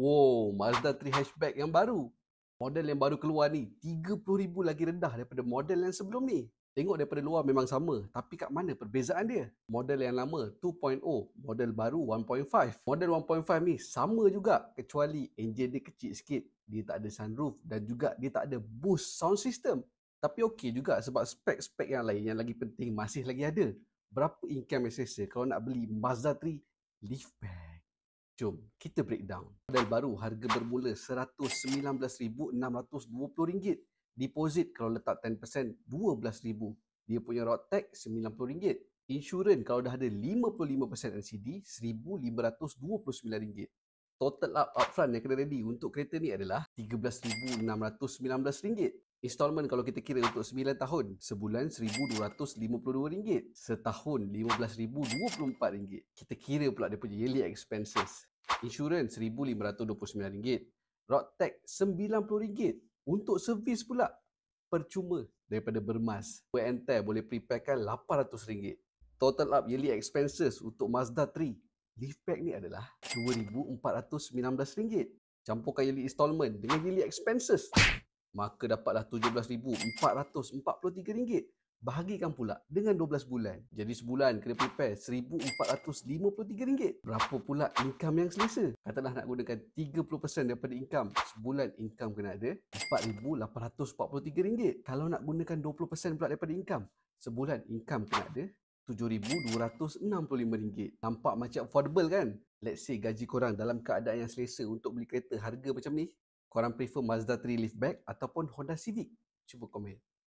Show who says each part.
Speaker 1: Wow, Mazda 3 hatchback yang baru. Model yang baru keluar ni, 30,000 lagi rendah daripada model yang sebelum ni. Tengok daripada luar memang sama, tapi kat mana perbezaan dia? Model yang lama 2.0, model baru 1.5. Model 1.5 ni sama juga, kecuali enjin dia kecil sikit. Dia tak ada sunroof dan juga dia tak ada boost sound system. Tapi okey juga sebab spek-spek yang lain yang lagi penting masih lagi ada. Berapa income yang selesa kalau nak beli Mazda 3 liftback? Jom kita breakdown. Model baru harga bermula RM119,620. Deposit kalau letak 10% RM12,000. Dia punya road tax RM90. Insurans kalau dah ada 55% LCD RM1,529. Total upfront yang kena ready untuk kereta ni adalah RM13,619. Installment kalau kita kira untuk 9 tahun, sebulan RM1,252. Setahun RM15,024. Kita kira pula dia punya yearly expenses. Insurans RM1,529. Road tax RM90. Untuk servis pula percuma daripada Bermas. Wear and tear boleh preparekan RM800. Total up yearly expenses untuk Mazda 3 liftback ni adalah RM2,419. Campurkan yearly installment dengan yearly expenses, maka dapatlah RM17,443. Bahagikan pula dengan 12 bulan. Jadi sebulan kena prepare RM1,453. Berapa pula income yang selesa? Katalah nak gunakan 30% daripada income. Sebulan income kena ada RM4,843. Kalau nak gunakan 20% pula daripada income, sebulan income kena ada RM7,265. Nampak macam affordable kan? Let's say gaji korang dalam keadaan yang selesa untuk beli kereta harga macam ni, korang prefer Mazda 3 liftback ataupun Honda Civic? Cuba komen.